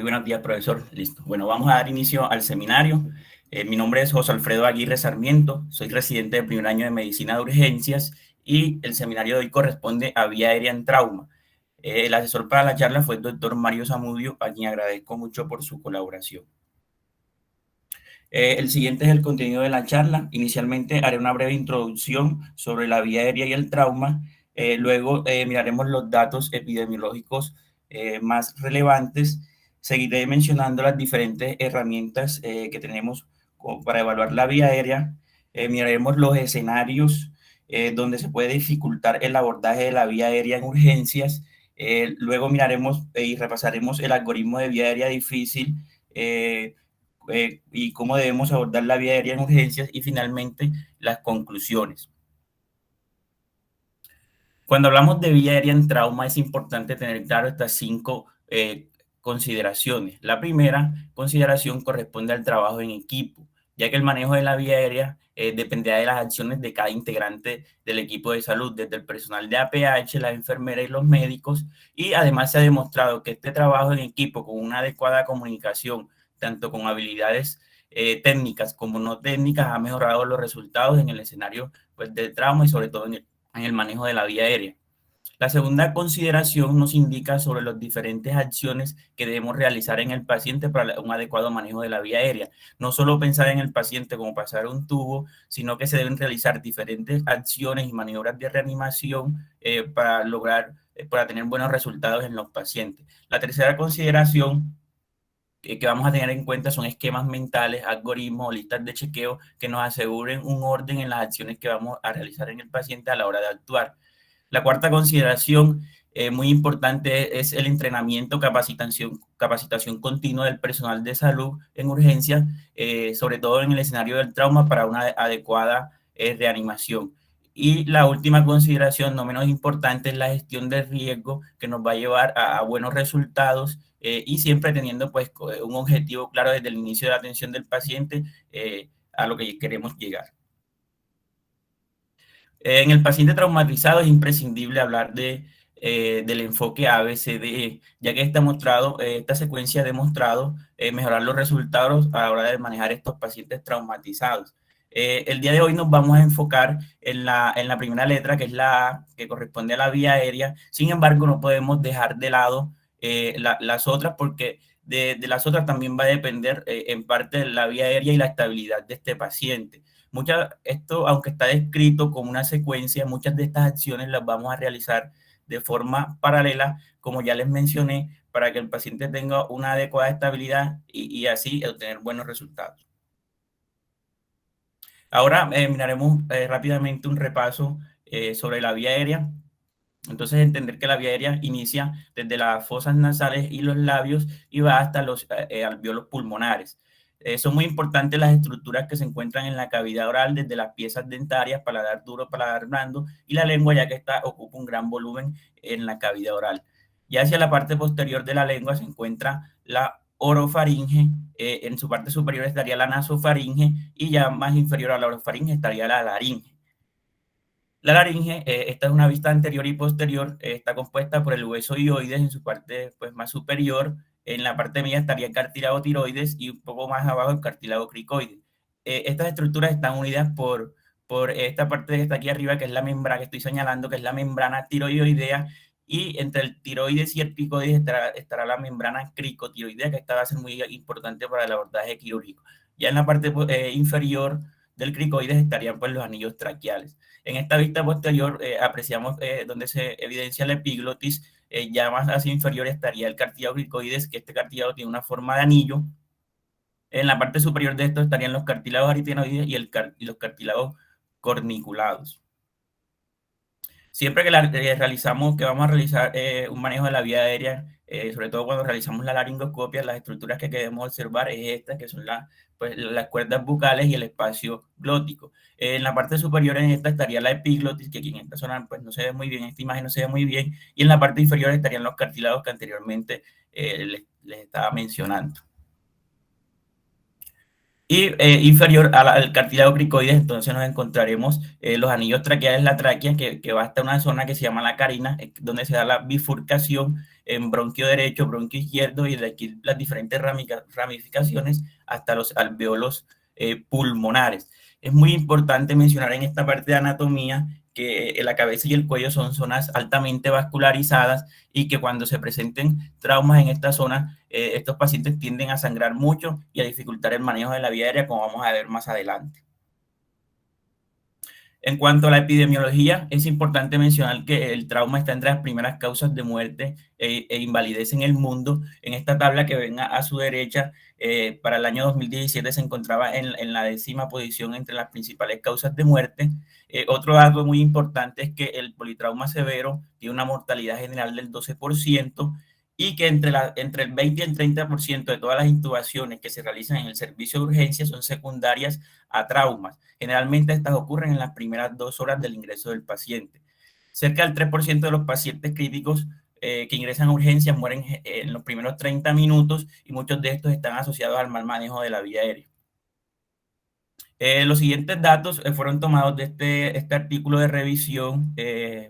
Muy buenos días, profesor. Listo. Bueno, vamos a dar inicio al seminario. Mi nombre es José Alfredo Aguirre Sarmiento. Soy residente de primer año de Medicina de Urgencias y el seminario de hoy corresponde a vía aérea en trauma. El asesor para la charla fue el doctor Mario Zamudio, a quien agradezco mucho por su colaboración. El siguiente es el contenido de la charla. Inicialmente haré una breve introducción sobre la vía aérea y el trauma. Luego miraremos los datos epidemiológicos más relevantes. Seguiré mencionando las diferentes herramientas que tenemos para evaluar la vía aérea. Miraremos los escenarios donde se puede dificultar el abordaje de la vía aérea en urgencias. Luego miraremos y repasaremos el algoritmo de vía aérea difícil. Y cómo debemos abordar la vía aérea en urgencias y finalmente las conclusiones. Cuando hablamos de vía aérea en trauma es importante tener claro estas 5 consideraciones. La primera consideración corresponde al trabajo en equipo, ya que el manejo de la vía aérea dependerá de las acciones de cada integrante del equipo de salud, desde el personal de APH, las enfermeras y los médicos, y además se ha demostrado que este trabajo en equipo con una adecuada comunicación, tanto con habilidades técnicas como no técnicas, ha mejorado los resultados en el escenario pues, del trauma y sobre todo en el manejo de la vía aérea. La segunda consideración nos indica sobre las diferentes acciones que debemos realizar en el paciente para un adecuado manejo de la vía aérea. No solo pensar en el paciente como pasar un tubo, sino que se deben realizar diferentes acciones y maniobras de reanimación para lograr, para tener buenos resultados en los pacientes. La tercera consideración que vamos a tener en cuenta son esquemas mentales, algoritmos o listas de chequeo que nos aseguren un orden en las acciones que vamos a realizar en el paciente a la hora de actuar. La cuarta consideración muy importante es el entrenamiento, capacitación continua del personal de salud en urgencia, sobre todo en el escenario del trauma para una adecuada reanimación. Y la última consideración, no menos importante, es la gestión del riesgo que nos va a llevar a buenos resultados y siempre teniendo pues un objetivo claro desde el inicio de la atención del paciente a lo que queremos llegar. En el paciente traumatizado es imprescindible hablar del enfoque ABCDE, ya que esta secuencia ha demostrado mejorar los resultados a la hora de manejar estos pacientes traumatizados. El día de hoy nos vamos a enfocar en la primera letra, que es la A, que corresponde a la vía aérea. Sin embargo, no podemos dejar de lado las otras porque de las otras también va a depender en parte de la vía aérea y la estabilidad de este paciente. Esto, aunque está descrito como una secuencia, muchas de estas acciones las vamos a realizar de forma paralela, como ya les mencioné, para que el paciente tenga una adecuada estabilidad y así obtener buenos resultados. Ahora miraremos rápidamente un repaso sobre la vía aérea. Entonces, entender que la vía aérea inicia desde las fosas nasales y los labios y va hasta los alvéolos pulmonares. Son muy importantes las estructuras que se encuentran en la cavidad oral, desde las piezas dentarias, paladar duro, paladar blando, y la lengua, ya que esta ocupa un gran volumen en la cavidad oral. Ya hacia la parte posterior de la lengua se encuentra la orofaringe, en su parte superior estaría la nasofaringe y ya más inferior a la orofaringe estaría la laringe. La laringe, esta es una vista anterior y posterior, está compuesta por el hueso hioides en su parte pues, más superior. En la parte media estaría el cartílago tiroides y un poco más abajo el cartílago cricoides. Estas estructuras están unidas por esta parte que está aquí arriba, que es la membrana que estoy señalando, que es la membrana tiroidea, y entre el tiroides y el cricoides estará la membrana cricotiroidea, que esta va a ser muy importante para el abordaje quirúrgico. Ya en la parte inferior del cricoides estarían pues, los anillos traqueales. En esta vista posterior apreciamos donde se evidencia la epiglotis, ya más hacia inferior estaría el cartílago cricoides, que este cartílago tiene una forma de anillo. En la parte superior de esto estarían los cartílagos aritenoides y los cartílagos corniculados. Siempre que realizamos, que vamos a realizar un manejo de la vía aérea, sobre todo cuando realizamos la laringoscopia, las estructuras que queremos observar es estas, que son pues, las cuerdas bucales y el espacio glótico. En la parte superior en esta estaría la epiglotis, que aquí en esta zona pues, no se ve muy bien, esta imagen no se ve muy bien, y en la parte inferior estarían los cartílagos que anteriormente les estaba mencionando. y inferior al cartílago cricoides. Entonces nos encontraremos los anillos traqueales, la tráquea, que va hasta una zona que se llama la carina, donde se da la bifurcación en bronquio derecho, bronquio izquierdo, y de aquí las diferentes ramificaciones hasta los alveolos pulmonares. Es muy importante mencionar en esta parte de anatomía que la cabeza y el cuello son zonas altamente vascularizadas y que cuando se presenten traumas en esta zona, estos pacientes tienden a sangrar mucho y a dificultar el manejo de la vía aérea, como vamos a ver más adelante. En cuanto a la epidemiología, es importante mencionar que el trauma está entre las primeras causas de muerte invalidez en el mundo. En esta tabla que ven a su derecha, para el año 2017 se encontraba en la 10ª posición entre las principales causas de muerte. Otro dato muy importante es que el politrauma severo tiene una mortalidad general del 12% y que entre el 20 y el 30% de todas las intubaciones que se realizan en el servicio de urgencia son secundarias a traumas. Generalmente estas ocurren en las primeras 2 horas del ingreso del paciente. Cerca del 3% de los pacientes críticos que ingresan a urgencias mueren en los primeros 30 minutos y muchos de estos están asociados al mal manejo de la vía aérea. Los siguientes datos fueron tomados de este artículo de revisión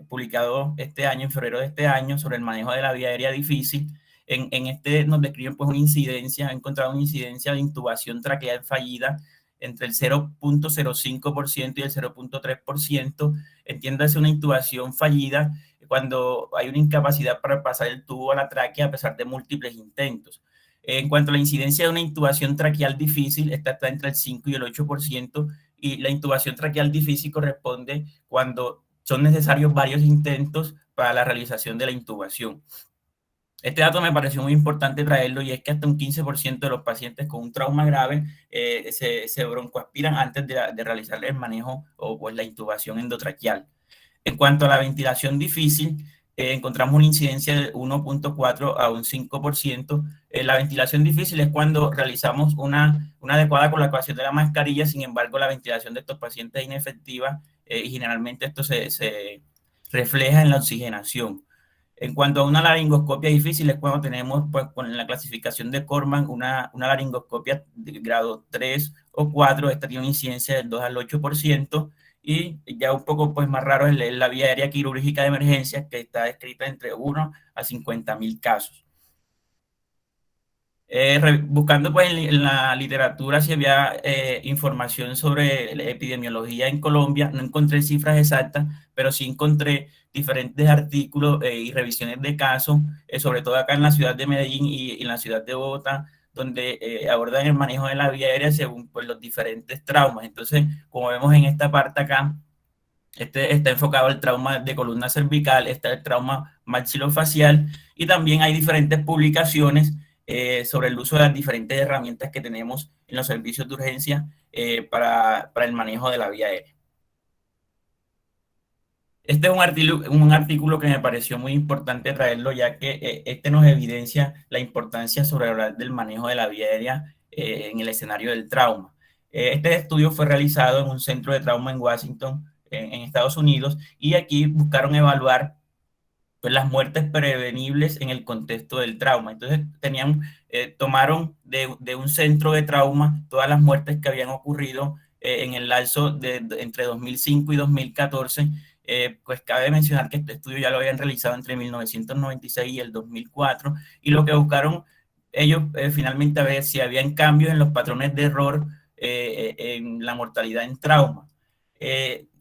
publicado este año, en febrero de este año, sobre el manejo de la vía aérea difícil. En este nos describen pues una incidencia, han encontrado una incidencia de intubación traqueal fallida entre el 0.05% y el 0.3%. Entiéndase una intubación fallida cuando hay una incapacidad para pasar el tubo a la tráquea a pesar de múltiples intentos. En cuanto a la incidencia de una intubación traqueal difícil, esta está entre el 5 y el 8%, y la intubación traqueal difícil corresponde cuando son necesarios varios intentos para la realización de la intubación. Este dato me pareció muy importante traerlo, y es que hasta un 15% de los pacientes con un trauma grave se broncoaspiran antes de realizar el manejo o pues, la intubación endotraqueal. En cuanto a la ventilación difícil, encontramos una incidencia de 1.4 a un 5%. La ventilación difícil es cuando realizamos una adecuada colocación de la mascarilla. Sin embargo, la ventilación de estos pacientes es inefectiva y generalmente esto se refleja en la oxigenación. En cuanto a una laringoscopia difícil, es cuando tenemos, pues, con la clasificación de Corman, una laringoscopia de grado 3 o 4. Esta tiene una incidencia del 2 al 8%. Y ya un poco pues, más raro es la vía aérea quirúrgica de emergencia, que está descrita entre 1 a 50.000 casos. Buscando pues, en la literatura si había información sobre la epidemiología en Colombia, no encontré cifras exactas, pero sí encontré diferentes artículos y revisiones de casos, sobre todo acá en la ciudad de Medellín y en la ciudad de Bogotá, donde abordan el manejo de la vía aérea según pues, los diferentes traumas. Entonces, como vemos en esta parte acá, está enfocado al trauma de columna cervical, está el trauma maxilofacial, y también hay diferentes publicaciones sobre el uso de las diferentes herramientas que tenemos en los servicios de urgencia para el manejo de la vía aérea. Este es un artículo que me pareció muy importante traerlo, ya que este nos evidencia la importancia sobre hablar del manejo de la vía aérea en el escenario del trauma. Este estudio fue realizado en un centro de trauma en Washington, en Estados Unidos, y aquí buscaron evaluar pues, las muertes prevenibles en el contexto del trauma. Entonces, tomaron de un centro de trauma todas las muertes que habían ocurrido en el lapso entre 2005 y 2014. Pues cabe mencionar que este estudio ya lo habían realizado entre 1996 y el 2004, y lo que buscaron ellos finalmente a ver si habían cambios en los patrones de error en la mortalidad en trauma.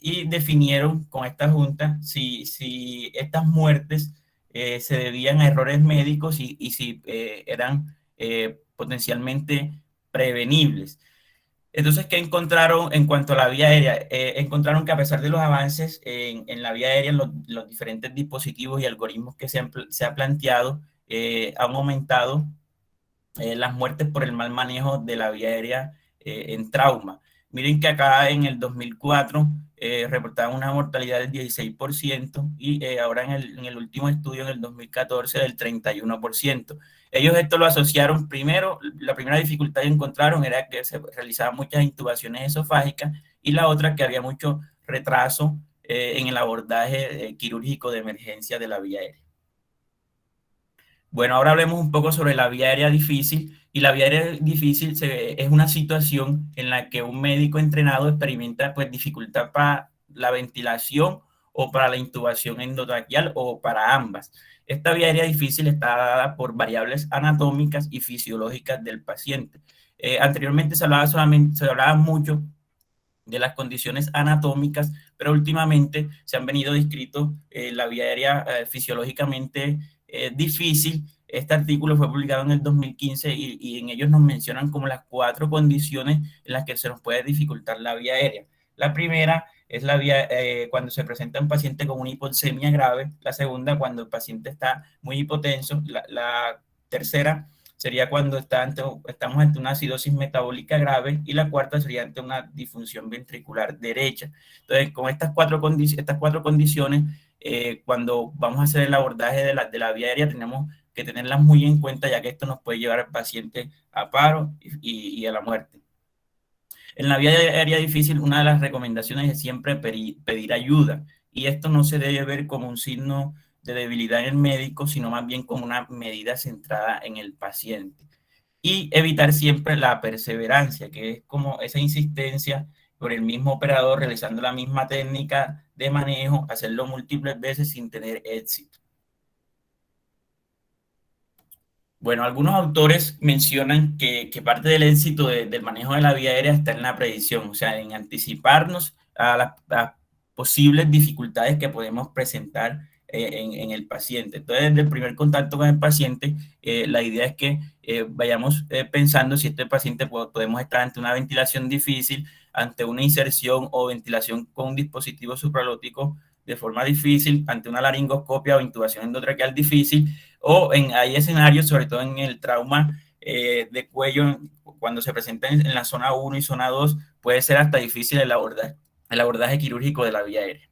Y definieron con esta junta si estas muertes se debían a errores médicos y si eran potencialmente prevenibles. Entonces, ¿qué encontraron en cuanto a la vía aérea? Encontraron que a pesar de los avances en la vía aérea, en los diferentes dispositivos y algoritmos que se ha planteado, han aumentado las muertes por el mal manejo de la vía aérea en trauma. Miren que acá en el 2004 reportaban una mortalidad del 16% y ahora en el último estudio, en el 2014, del 31%. Ellos esto lo asociaron primero, la primera dificultad que encontraron era que se realizaban muchas intubaciones esofágicas, y la otra que había mucho retraso en el abordaje quirúrgico de emergencia de la vía aérea. Bueno, ahora hablemos un poco sobre la vía aérea difícil. Y la vía aérea difícil es una situación en la que un médico entrenado experimenta pues, dificultad para la ventilación o para la intubación endotraqueal o para ambas. Esta vía aérea difícil está dada por variables anatómicas y fisiológicas del paciente. Anteriormente se hablaba mucho de las condiciones anatómicas, pero últimamente se han venido descritos la vía aérea fisiológicamente difícil. Este artículo fue publicado en el 2015 y en ellos nos mencionan como las cuatro condiciones en las que se nos puede dificultar la vía aérea. La primera es la vía cuando se presenta un paciente con una hipoxemia grave. La segunda, cuando el paciente está muy hipotenso. La tercera sería cuando estamos ante una acidosis metabólica grave y la cuarta sería ante una disfunción ventricular derecha. Entonces, con estas cuatro condiciones, cuando vamos a hacer el abordaje de la vía aérea, tenemos que tenerlas muy en cuenta, ya que esto nos puede llevar al paciente a paro y a la muerte. En la vía aérea difícil, una de las recomendaciones es siempre pedir ayuda, y esto no se debe ver como un signo de debilidad en el médico, sino más bien como una medida centrada en el paciente. Y evitar siempre la perseverancia, que es como esa insistencia por el mismo operador realizando la misma técnica de manejo, hacerlo múltiples veces sin tener éxito. Bueno, algunos autores mencionan que parte del éxito del manejo de la vía aérea está en la predicción, o sea, en anticiparnos a posibles dificultades que podemos presentar en el paciente. Entonces, desde el primer contacto con el paciente, la idea es que vayamos pensando si este paciente podemos estar ante una ventilación difícil, ante una inserción o ventilación con un dispositivo supralótico de forma difícil, ante una laringoscopia o intubación endotraqueal difícil, hay escenarios, sobre todo en el trauma de cuello, cuando se presenta en la zona 1 y zona 2, puede ser hasta difícil el abordaje quirúrgico de la vía aérea.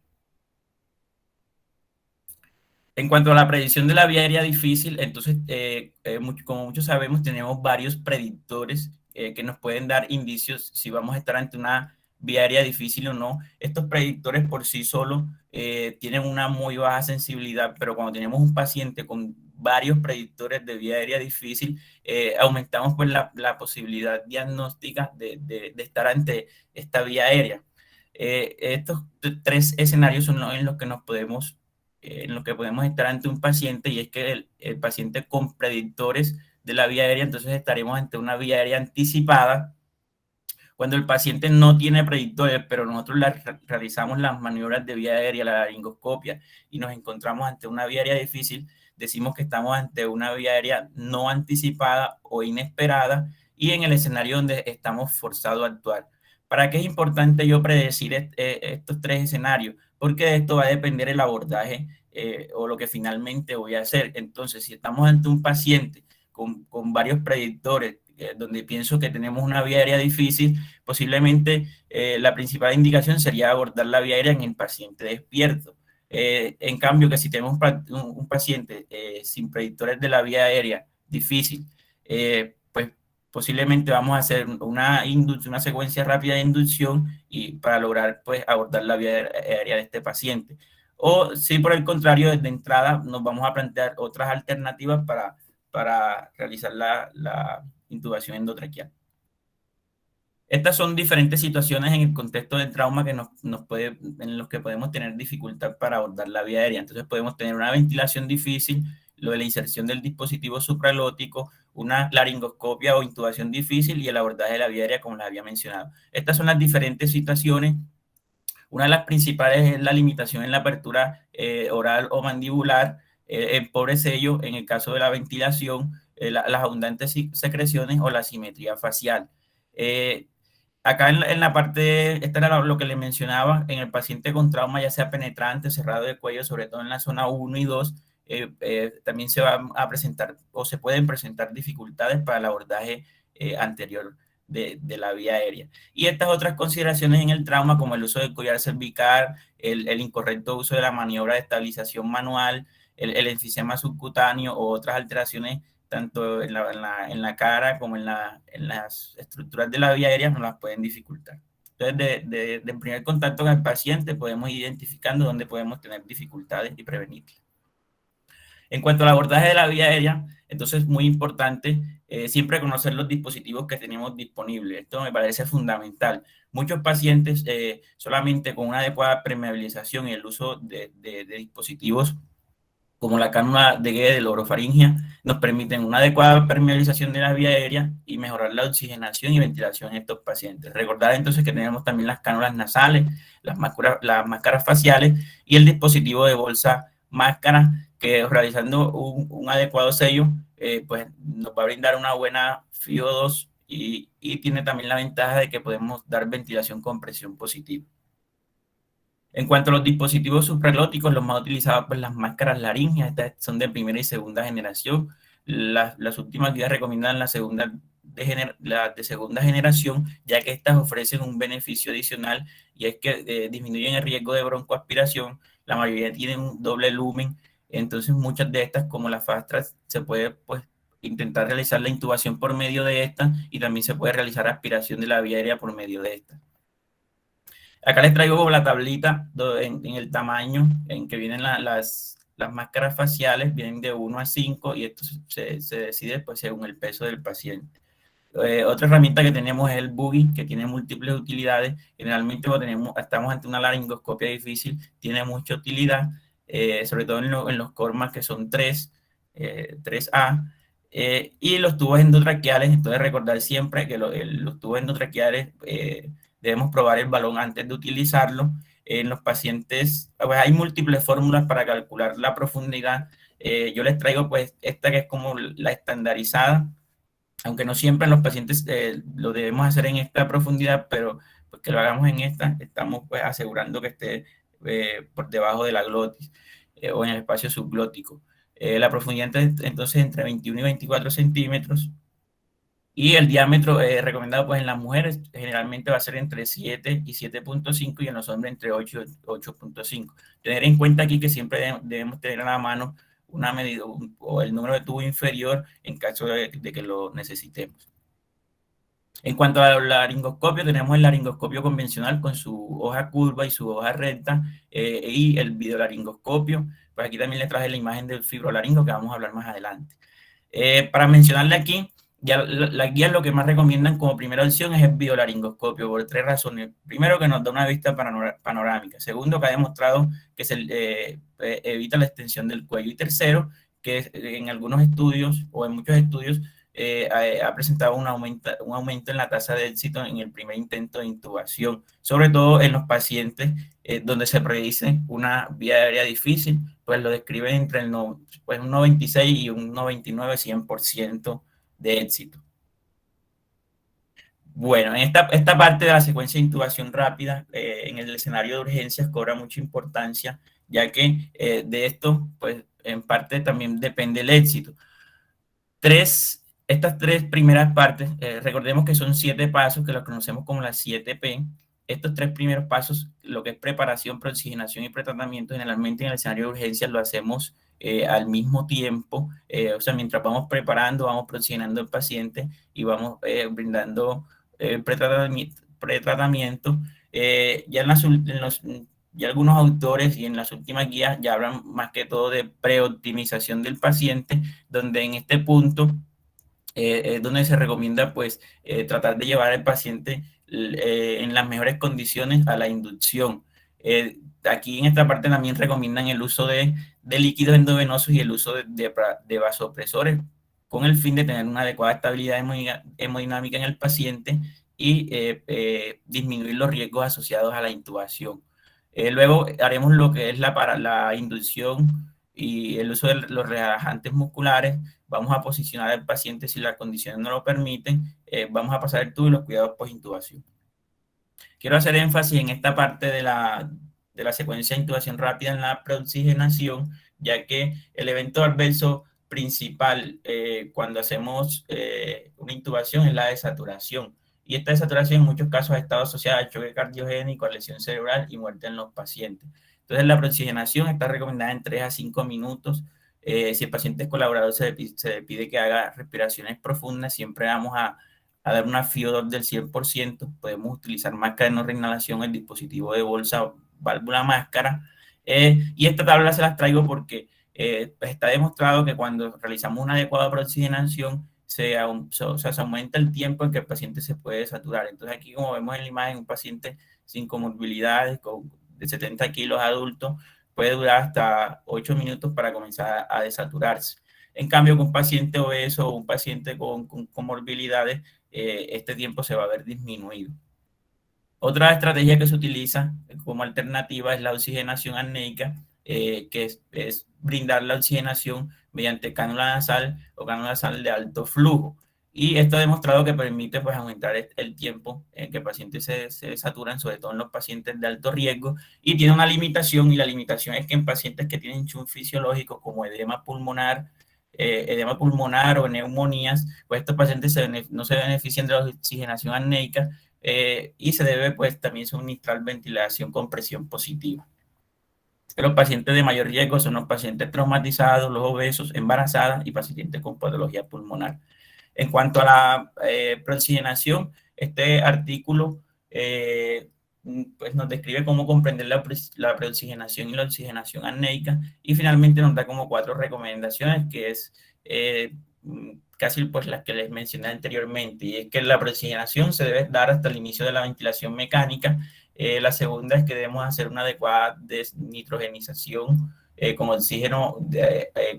En cuanto a la predicción de la vía aérea difícil, entonces, como muchos sabemos, tenemos varios predictores que nos pueden dar indicios si vamos a estar ante una vía aérea difícil o no. Estos predictores por sí solos tienen una muy baja sensibilidad, pero cuando tenemos un paciente con varios predictores de vía aérea difícil, aumentamos pues la posibilidad diagnóstica de estar ante esta vía aérea. Estos tres escenarios son en los que nos podemos en lo que podemos estar ante un paciente, y es que el paciente con predictores de la vía aérea, entonces estaremos ante una vía aérea anticipada. Cuando el paciente no tiene predictores, pero nosotros realizamos las maniobras de vía aérea, la laringoscopia, y nos encontramos ante una vía aérea difícil, decimos que estamos ante una vía aérea no anticipada o inesperada, y en el escenario donde estamos forzados a actuar. ¿Para qué es importante yo predecir estos tres escenarios? Porque de esto va a depender el abordaje o lo que finalmente voy a hacer. Entonces, si estamos ante un paciente con varios predictores, donde pienso que tenemos una vía aérea difícil, posiblemente la principal indicación sería abordar la vía aérea en el paciente despierto. En cambio, que si tenemos un paciente sin predictores de la vía aérea difícil, pues posiblemente vamos a hacer una secuencia rápida de inducción y para lograr pues abordar la vía aérea de este paciente. O si por el contrario, desde entrada nos vamos a plantear otras alternativas para realizar la intubación endotraqueal. Estas son diferentes situaciones en el contexto del trauma en los que podemos tener dificultad para abordar la vía aérea. Entonces podemos tener una ventilación difícil, lo de la inserción del dispositivo supralótico, una laringoscopia o intubación difícil y el abordaje de la vía aérea, como les había mencionado. Estas son las diferentes situaciones. Una de las principales es la limitación en la apertura oral o mandibular, en pobre sello, en el caso de la ventilación, las abundantes secreciones o la simetría facial. Eh, Acá en la parte, esta era lo que le mencionaba, en el paciente con trauma, ya sea penetrante, cerrado de cuello, sobre todo en la zona 1 y 2, también se va a presentar o se pueden presentar dificultades para el abordaje anterior de la vía aérea. Y estas otras consideraciones en el trauma, como el uso del collar cervical, el incorrecto uso de la maniobra de estabilización manual, el enfisema subcutáneo o otras alteraciones tanto en la cara como en las estructuras de la vía aérea, nos las pueden dificultar. Entonces, de primer contacto con el paciente, podemos ir identificando dónde podemos tener dificultades y prevenirlas. En cuanto al abordaje de la vía aérea, entonces es muy importante siempre conocer los dispositivos que tenemos disponibles. Esto me parece fundamental. Muchos pacientes solamente con una adecuada permeabilización y el uso de dispositivos como la cánula de Guede la orofaringia, nos permiten una adecuada permeabilización de la vía aérea y mejorar la oxigenación y ventilación en estos pacientes. Recordar entonces que tenemos también las cánulas nasales, las máscaras faciales y el dispositivo de bolsa máscara que realizando un adecuado sello, pues nos va a brindar una buena FIO2 y tiene también la ventaja de que podemos dar ventilación con presión positiva. En cuanto a los dispositivos supralóticos, los más utilizados, pues las máscaras laringeas, estas son de primera y segunda generación. Las últimas guías recomiendan las de segunda generación, ya que estas ofrecen un beneficio adicional y es que disminuyen el riesgo de broncoaspiración. La mayoría tienen un doble lumen, entonces muchas de estas, como la Fastra, se puede pues intentar realizar la intubación por medio de esta y también se puede realizar aspiración de la vía aérea por medio de esta. Acá les traigo la tablita en el tamaño en que vienen las máscaras faciales, vienen de 1 a 5 y esto se decide pues según el peso del paciente. Otra herramienta que tenemos es el buggy, que tiene múltiples utilidades. Generalmente cuando estamos ante una laringoscopia difícil, tiene mucha utilidad, sobre todo en los cormas que son 3A. Y los tubos endotraqueales, entonces recordar siempre que los tubos endotraqueales debemos probar el balón antes de utilizarlo. En los pacientes, pues hay múltiples fórmulas para calcular la profundidad. Yo les traigo pues esta que es como la estandarizada, aunque no siempre en los pacientes lo debemos hacer en esta profundidad, pero pues que lo hagamos en esta, estamos pues asegurando que esté por debajo de la glotis o en el espacio subglótico. La profundidad entonces entre 21 y 24 centímetros y el diámetro recomendado pues en las mujeres generalmente va a ser entre 7 y 7.5 y en los hombres entre 8 y 8.5. Tener en cuenta aquí que siempre debemos tener a la mano una medida o el número de tubo inferior en caso de que lo necesitemos. En cuanto al laringoscopio, tenemos el laringoscopio convencional con su hoja curva y su hoja recta y el videolaringoscopio. Pues aquí también les traje la imagen del fibrolaringo que vamos a hablar más adelante. Para mencionarle aquí, ya las guías lo que más recomiendan como primera opción es el biolaringoscopio por tres razones. Primero, que nos da una vista panorámica. Segundo, que ha demostrado que se evita la extensión del cuello. Y tercero, que en algunos estudios o en muchos estudios ha presentado un aumento en la tasa de éxito en el primer intento de intubación, sobre todo en los pacientes donde se predice una vía aérea difícil, pues lo describen entre pues un 96 y un 99, 100% de éxito. Bueno, en esta parte de la secuencia de intubación rápida, en el escenario de urgencias cobra mucha importancia, ya que de esto, pues en parte también depende el éxito. Estas tres primeras partes, recordemos que son 7 pasos que los conocemos como las 7P. Estos 3 primeros pasos, lo que es preparación, preoxigenación y pretratamiento, generalmente en el escenario de urgencias lo hacemos al mismo tiempo. O sea, mientras vamos preparando, vamos preoxigenando al paciente y vamos brindando pretratamiento. Ya ya algunos autores y en las últimas guías ya hablan más que todo de preoptimización del paciente, donde en este punto es donde se recomienda pues tratar de llevar al paciente en las mejores condiciones a la inducción. Aquí en esta parte también recomiendan el uso de líquidos endovenosos y el uso de vasopresores con el fin de tener una adecuada estabilidad hemodinámica en el paciente y disminuir los riesgos asociados a la intubación. Luego haremos lo que es para la inducción y el uso de los relajantes musculares. Vamos a posicionar al paciente si las condiciones no lo permiten. Vamos a pasar el tubo y los cuidados post-intubación. Quiero hacer énfasis en esta parte de la secuencia de intubación rápida en la preoxigenación, ya que el evento adverso principal cuando hacemos una intubación es la desaturación. Y esta desaturación en muchos casos ha estado asociada a choque cardiogénico, a lesión cerebral y muerte en los pacientes. Entonces, la preoxigenación está recomendada en 3 a 5 minutos. Si el paciente es colaborador, se le pide que haga respiraciones profundas. Siempre vamos a dar una FIO2 del 100%. Podemos utilizar máscara de no reinhalación, el dispositivo de bolsa, válvula máscara. Y esta tabla se las traigo porque Pues está demostrado que cuando realizamos una adecuada preoxigenación, se aumenta el tiempo en que el paciente se puede saturar. Entonces aquí, como vemos en la imagen, un paciente sin comorbilidades, de 70 kilos adulto, puede durar hasta 8 minutos para comenzar a desaturarse. En cambio, con un paciente obeso o un paciente con comorbilidades, este tiempo se va a ver disminuido. Otra estrategia que se utiliza como alternativa es la oxigenación apneica, que es brindar la oxigenación mediante cánula nasal o cánula nasal de alto flujo. Y esto ha demostrado que permite pues, aumentar el tiempo en que pacientes se saturan, sobre todo en los pacientes de alto riesgo, y tiene una limitación, y la limitación es que en pacientes que tienen shock fisiológico como edema pulmonar o neumonías, pues estos pacientes no se benefician de la oxigenación apneica, y se debe pues también suministrar ventilación con presión positiva. Los pacientes de mayor riesgo son los pacientes traumatizados, los obesos, embarazadas y pacientes con patología pulmonar. En cuanto a la preoxigenación, este artículo pues nos describe cómo comprender la preoxigenación y la oxigenación apneica, y finalmente nos da como 4 recomendaciones, que es casi pues las que les mencioné anteriormente, y es que la preoxigenación se debe dar hasta el inicio de la ventilación mecánica. La segunda es que debemos hacer una adecuada desnitrogenización con oxígeno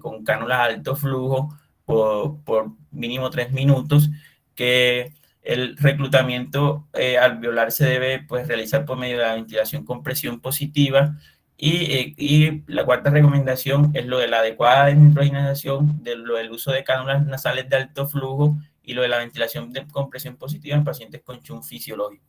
con cánulas de alto flujo por mínimo 3 minutos, que el reclutamiento alveolar se debe pues, realizar por medio de la ventilación con presión positiva, y la cuarta recomendación es lo de la adecuada desnitrogenización, de lo del uso de cánulas nasales de alto flujo y lo de la ventilación con presión positiva en pacientes con shock fisiológico.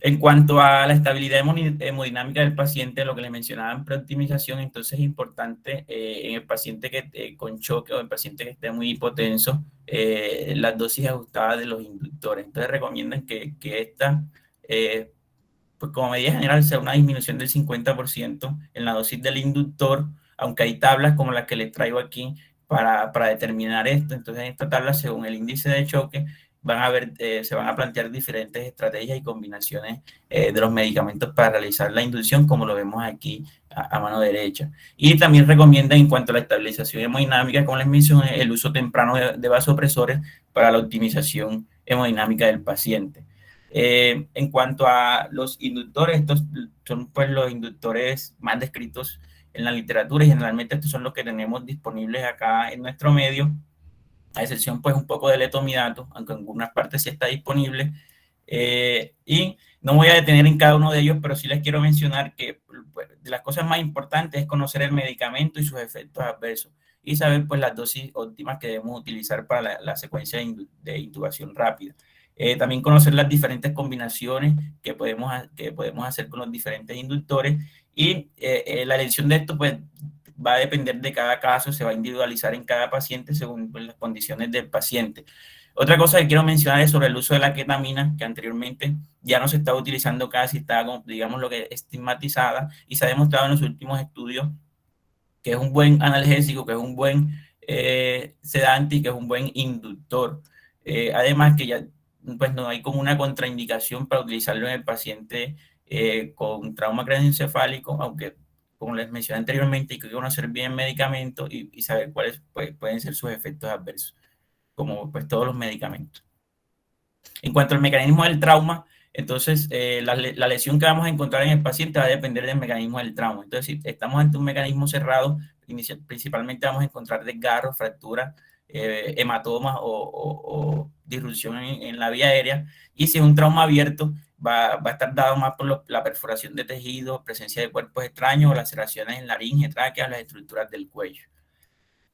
En cuanto a la estabilidad hemodinámica del paciente, lo que les mencionaba en preoptimización, entonces es importante en el paciente que con choque o en el paciente que esté muy hipotenso, las dosis ajustadas de los inductores. Entonces recomiendan que esta, pues como medida general, sea una disminución del 50% en la dosis del inductor, aunque hay tablas como las que les traigo aquí para determinar esto. Entonces en esta tabla, según el índice de choque, se van a plantear diferentes estrategias y combinaciones de los medicamentos para realizar la inducción, como lo vemos aquí a mano derecha. Y también recomiendan, en cuanto a la estabilización hemodinámica, como les mencioné, el uso temprano de vasopresores para la optimización hemodinámica del paciente. En cuanto a los inductores, estos son pues los inductores más descritos en la literatura, y generalmente estos son los que tenemos disponibles acá en nuestro medio, a excepción pues un poco del etomidato, aunque en algunas partes sí está disponible. Y no me voy a detener en cada uno de ellos, pero sí les quiero mencionar que pues, de las cosas más importantes es conocer el medicamento y sus efectos adversos, y saber pues las dosis óptimas que debemos utilizar para la secuencia de intubación rápida. También conocer las diferentes combinaciones que podemos hacer con los diferentes inductores, y la elección de esto pues va a depender de cada caso, se va a individualizar en cada paciente según pues, las condiciones del paciente. Otra cosa que quiero mencionar es sobre el uso de la ketamina, que anteriormente ya no se estaba utilizando casi, estaba, digamos, lo que estigmatizada, y se ha demostrado en los últimos estudios que es un buen analgésico, que es un buen sedante y que es un buen inductor. Además que ya pues no hay como una contraindicación para utilizarlo en el paciente con trauma craneoencefálico, aunque como les mencioné anteriormente, hay que conocer bien el medicamento y saber cuáles pues, pueden ser sus efectos adversos, como pues todos los medicamentos. En cuanto al mecanismo del trauma, entonces la lesión que vamos a encontrar en el paciente va a depender del mecanismo del trauma. Entonces, si estamos ante un mecanismo cerrado, principalmente vamos a encontrar desgarros, fracturas, hematomas o disrupción en la vía aérea. Y si es un trauma abierto, va a estar dado más por la perforación de tejidos, presencia de cuerpos extraños, laceraciones en laringe, tráquea, las estructuras del cuello.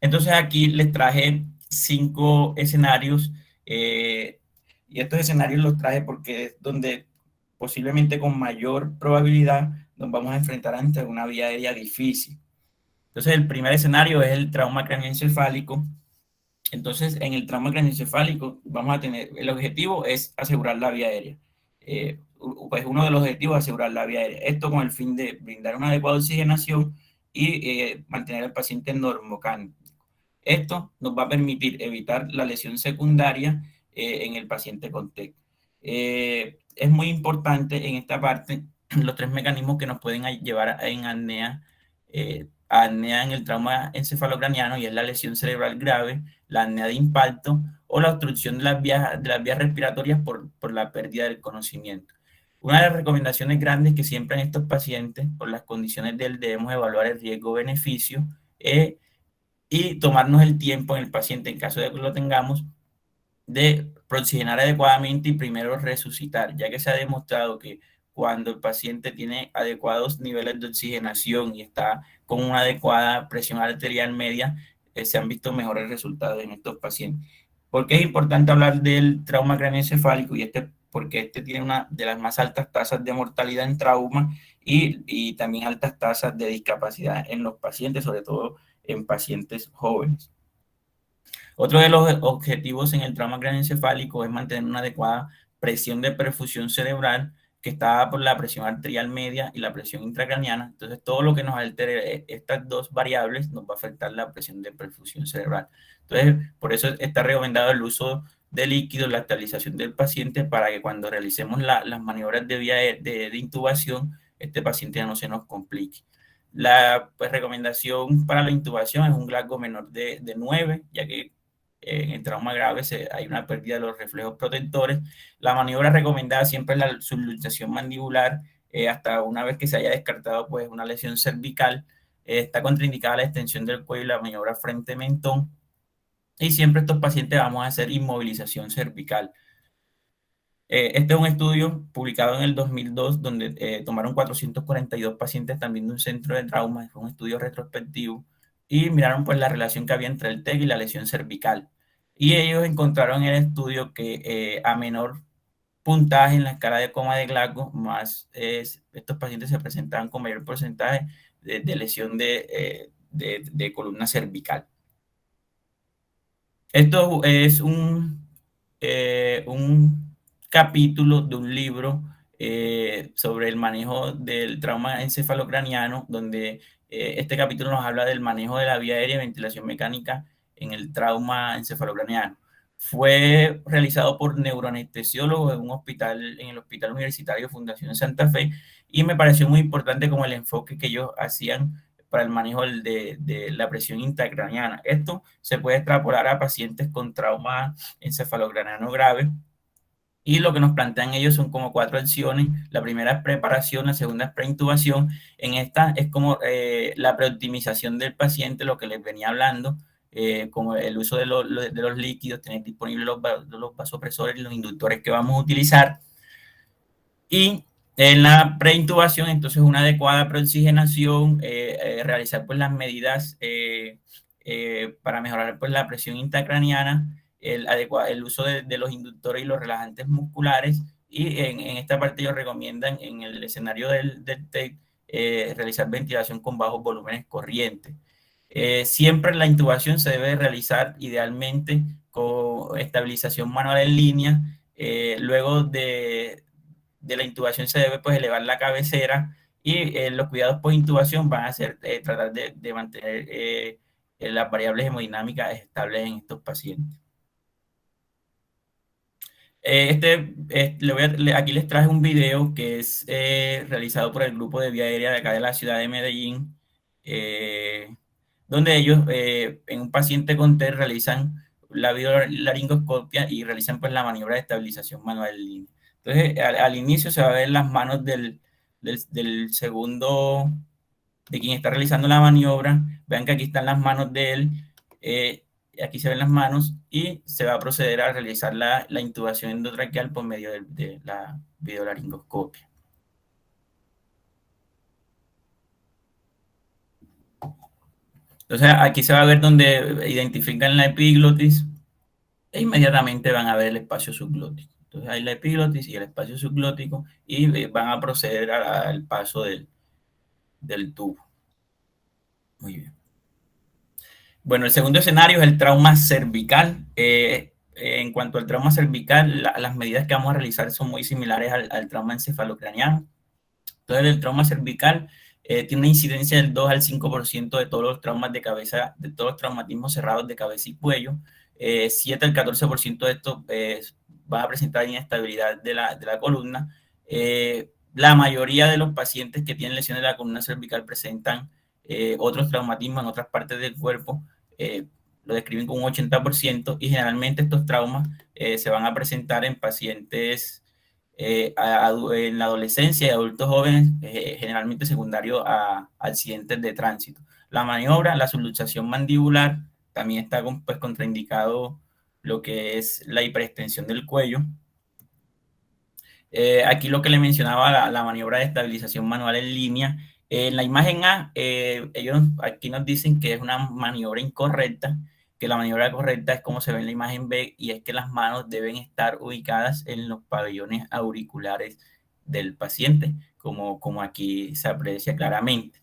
Entonces aquí les traje 5 escenarios, y estos escenarios los traje porque es donde posiblemente con mayor probabilidad nos vamos a enfrentar ante una vía aérea difícil. Entonces el primer escenario es el trauma craneoencefálico. Entonces en el trauma craneoencefálico vamos a tener, el objetivo es asegurar la vía aérea. Pues uno de los objetivos es asegurar la vía aérea. Esto con el fin de brindar una adecuada oxigenación y mantener al paciente normocánico. Esto nos va a permitir evitar la lesión secundaria en el paciente con TEC. Es muy importante en esta parte los 3 mecanismos que nos pueden llevar en apnea apnea en el trauma encefalocraniano, y es la lesión cerebral grave, la apnea de impacto o la obstrucción de las vías respiratorias por la pérdida del conocimiento. Una de las recomendaciones grandes que siempre en estos pacientes, por las condiciones del debemos evaluar el riesgo-beneficio y tomarnos el tiempo en el paciente, en caso de que lo tengamos, de oxigenar adecuadamente y primero resucitar, ya que se ha demostrado que cuando el paciente tiene adecuados niveles de oxigenación y está con una adecuada presión arterial media, se han visto mejores resultados en estos pacientes. ¿Por qué es importante hablar del trauma craneoencefálico? Porque este tiene una de las más altas tasas de mortalidad en trauma y también altas tasas de discapacidad en los pacientes, sobre todo en pacientes jóvenes. Otro de los objetivos en el trauma craneoencefálico es mantener una adecuada presión de perfusión cerebral que está por la presión arterial media y la presión intracraniana. Entonces, todo lo que nos altere estas dos variables nos va a afectar la presión de perfusión cerebral. Entonces, por eso está recomendado el uso de líquidos, la estabilización del paciente para que cuando realicemos las maniobras de vía de intubación, este paciente ya no se nos complique. La recomendación para la intubación es un Glasgow menor de 9, ya que en el trauma grave hay una pérdida de los reflejos protectores. La maniobra recomendada siempre es la subluxación mandibular, hasta una vez que se haya descartado pues, una lesión cervical. Está contraindicada la extensión del cuello y la maniobra frente-mentón. Y siempre estos pacientes vamos a hacer inmovilización cervical. Este es un estudio publicado en el 2002 donde tomaron 442 pacientes también de un centro de trauma, fue un estudio retrospectivo, y miraron pues la relación que había entre el TEC y la lesión cervical. Y ellos encontraron en el estudio que a menor puntaje en la escala de coma de Glasgow, estos pacientes se presentaban con mayor porcentaje de lesión de columna cervical. Esto es un capítulo de un libro sobre el manejo del trauma encefalocraniano, donde este capítulo nos habla del manejo de la vía aérea y ventilación mecánica en el trauma encefalocraniano. Fue realizado por neuroanestesiólogos en el Hospital Universitario Fundación Santa Fe, y me pareció muy importante como el enfoque que ellos hacían para el manejo de la presión intracraniana. Esto se puede extrapolar a pacientes con trauma encefalocraniano grave, y lo que nos plantean ellos son como 4 acciones. La primera es preparación, la segunda es preintubación. En esta es como la preoptimización del paciente, lo que les venía hablando, como el uso de los líquidos, tener disponibles los vasopresores y los inductores que vamos a utilizar. Y en la preintubación, entonces, una adecuada preoxigenación, realizar pues las medidas para mejorar pues la presión intracraniana, el uso de los inductores y los relajantes musculares, y en esta parte ellos recomiendan en el escenario del TEC realizar ventilación con bajos volúmenes corrientes. Siempre la intubación se debe realizar idealmente con estabilización manual en línea. Luego de la intubación se debe pues elevar la cabecera, y los cuidados post intubación van a ser tratar de mantener las variables hemodinámicas estables en estos pacientes. Aquí les traje un video que es realizado por el grupo de vía aérea de acá de la ciudad de Medellín, donde ellos en un paciente con TER realizan la videolaringoscopia y realizan pues la maniobra de estabilización manual en línea. Entonces, al inicio se va a ver las manos del segundo, de quien está realizando la maniobra. Vean que aquí están las manos de él. Aquí se ven las manos, y se va a proceder a realizar la intubación endotraqueal por medio de la videolaringoscopia. Entonces, aquí se va a ver donde identifican la epiglotis, e inmediatamente van a ver el espacio subglótico. Entonces, hay la epiglotis y el espacio subglótico, y van a proceder al paso del tubo. Muy bien. Bueno, el segundo escenario es el trauma cervical. En cuanto al trauma cervical, las medidas que vamos a realizar son muy similares al trauma encefalocraniano. Entonces, el trauma cervical tiene una incidencia del 2 al 5% de todos los traumas de cabeza, de todos los traumatismos cerrados de cabeza y cuello. 7 al 14% de estos van a presentar inestabilidad de la columna. La mayoría de los pacientes que tienen lesiones de la columna cervical presentan otros traumatismos en otras partes del cuerpo, lo describen con un 80%, y generalmente estos traumas se van a presentar en pacientes en la adolescencia y adultos jóvenes, generalmente secundario a accidentes de tránsito. La maniobra, la subluxación mandibular, también está pues, contraindicado lo que es la hiperextensión del cuello. Aquí lo que le mencionaba, la maniobra de estabilización manual en línea. En la imagen A, ellos aquí nos dicen que es una maniobra incorrecta, que la maniobra correcta es como se ve en la imagen B, y es que las manos deben estar ubicadas en los pabellones auriculares del paciente, como aquí se aprecia claramente.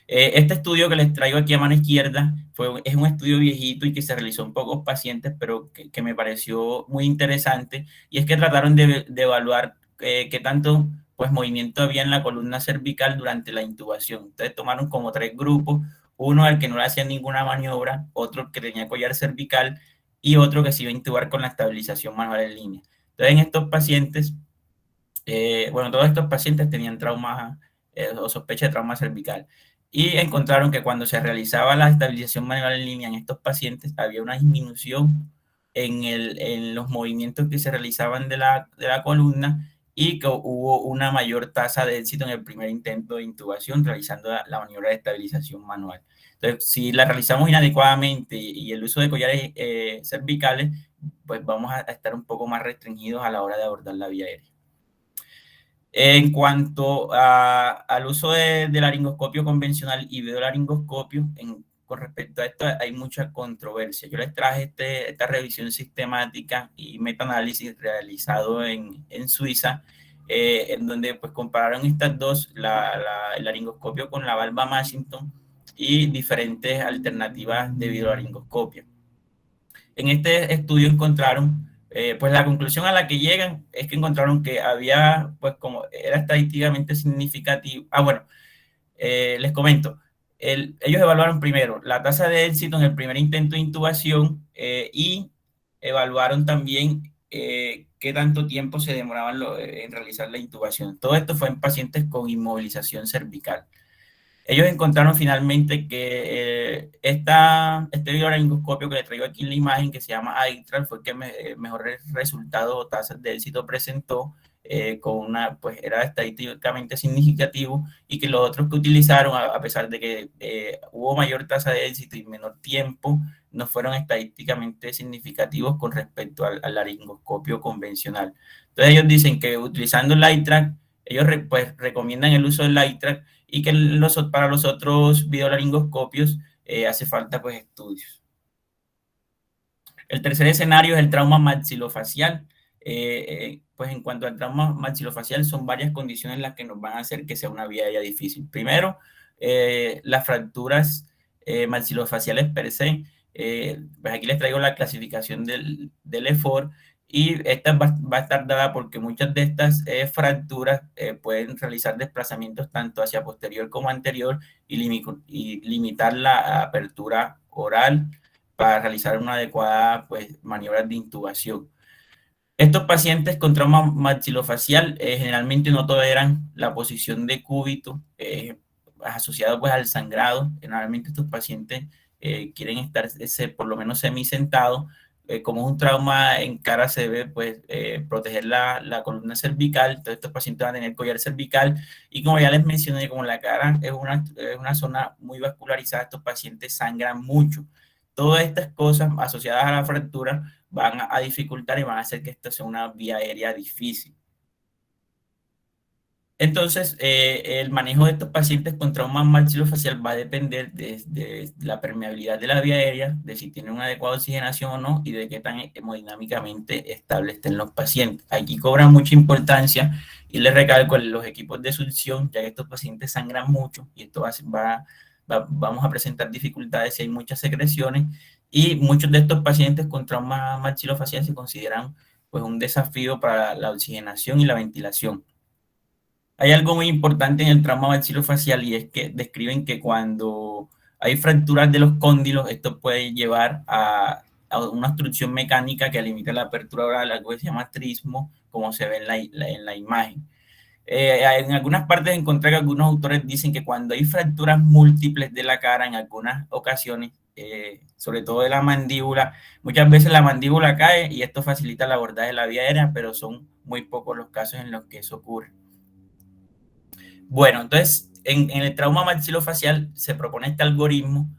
Este estudio que les traigo aquí a mano izquierda es un estudio viejito y que se realizó en pocos pacientes, pero que me pareció muy interesante, y es que trataron de evaluar qué tanto pues, movimiento había en la columna cervical durante la intubación. Entonces tomaron como 3 grupos: uno al que no le hacían ninguna maniobra, otro que tenía collar cervical y otro que se iba a intubar con la estabilización manual en línea. Entonces en estos pacientes, bueno, todos estos pacientes tenían trauma o sospecha de trauma cervical, y encontraron que cuando se realizaba la estabilización manual en línea en estos pacientes había una disminución en los movimientos que se realizaban de la columna, y que hubo una mayor tasa de éxito en el primer intento de intubación realizando la maniobra de estabilización manual. Entonces, si la realizamos inadecuadamente y el uso de collares cervicales, pues vamos a estar un poco más restringidos a la hora de abordar la vía aérea. En cuanto al uso del laringoscopio convencional y videolaringoscopio, con respecto a esto hay mucha controversia. Yo les traje esta revisión sistemática y metaanálisis realizado en Suiza, en donde pues compararon estas dos, el laringoscopio con la valva Washington y diferentes alternativas de videolaringoscopio. En este estudio encontraron, pues la conclusión a la que llegan es que encontraron que había, pues como era estadísticamente significativo. Bueno, les comento, ellos evaluaron primero la tasa de éxito en el primer intento de intubación, y evaluaron también qué tanto tiempo se demoraban en realizar la intubación. Todo esto fue en pacientes con inmovilización cervical. Ellos encontraron finalmente que este videolaringoscopio que le traigo aquí en la imagen, que se llama AITRAL, fue el que mejor resultado o tasas de éxito presentó, pues era estadísticamente significativo, y que los otros que utilizaron, a pesar de que hubo mayor tasa de éxito y menor tiempo, no fueron estadísticamente significativos con respecto al laringoscopio convencional. Entonces ellos dicen que utilizando el AITRAL, ellos pues recomiendan el uso del AITRAL, y que para los otros videolaringoscopios hace falta pues estudios. El tercer escenario es el trauma maxilofacial. Pues en cuanto al trauma maxilofacial, son varias condiciones las que nos van a hacer que sea una vía aérea difícil. Primero, las fracturas maxilofaciales per se. Pues aquí les traigo la clasificación del EFOR, y esta va a estar dada porque muchas de estas fracturas pueden realizar desplazamientos tanto hacia posterior como anterior, y limitar la apertura oral para realizar una adecuada pues, maniobra de intubación. Estos pacientes con trauma maxilofacial generalmente no toleran la posición de cúbito asociado pues, al sangrado. Generalmente estos pacientes quieren estar por lo menos semisentados. Como es un trauma en cara, se debe pues, proteger la columna cervical. Entonces estos pacientes van a tener collar cervical, y como ya les mencioné, como la cara es una zona muy vascularizada, estos pacientes sangran mucho. Todas estas cosas asociadas a la fractura van a dificultar y van a hacer que esto sea una vía aérea difícil. Entonces, el manejo de estos pacientes con trauma maxilofacial va a depender de la permeabilidad de la vía aérea, de si tienen una adecuada oxigenación o no, y de qué tan hemodinámicamente estable estén los pacientes. Aquí cobra mucha importancia, y les recalco, los equipos de succión, ya que estos pacientes sangran mucho, y esto vamos a presentar dificultades si hay muchas secreciones, y muchos de estos pacientes con trauma maxilofacial se consideran pues, un desafío para la oxigenación y la ventilación. Hay algo muy importante en el trauma maxilofacial, y es que describen que cuando hay fracturas de los cóndilos, esto puede llevar a una obstrucción mecánica que limita la apertura oral, algo que se llama trismo, como se ve en la imagen. En algunas partes encontré que algunos autores dicen que cuando hay fracturas múltiples de la cara, en algunas ocasiones, sobre todo de la mandíbula, muchas veces la mandíbula cae y esto facilita el abordaje de la vía aérea, pero son muy pocos los casos en los que eso ocurre. Bueno, entonces en el trauma maxilofacial se propone este algoritmo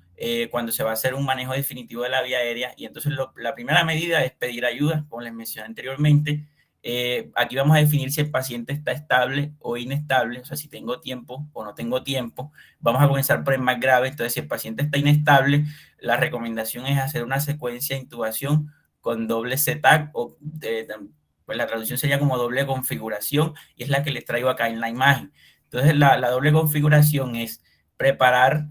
cuando se va a hacer un manejo definitivo de la vía aérea y entonces la primera medida es pedir ayuda, como les mencioné anteriormente. Aquí vamos a definir si el paciente está estable o inestable, o sea, si tengo tiempo o no tengo tiempo. Vamos a comenzar por el más grave, entonces si el paciente está inestable, la recomendación es hacer una secuencia de intubación con doble CETAC o pues la traducción sería como doble configuración y es la que les traigo acá en la imagen. Entonces, la doble configuración es preparar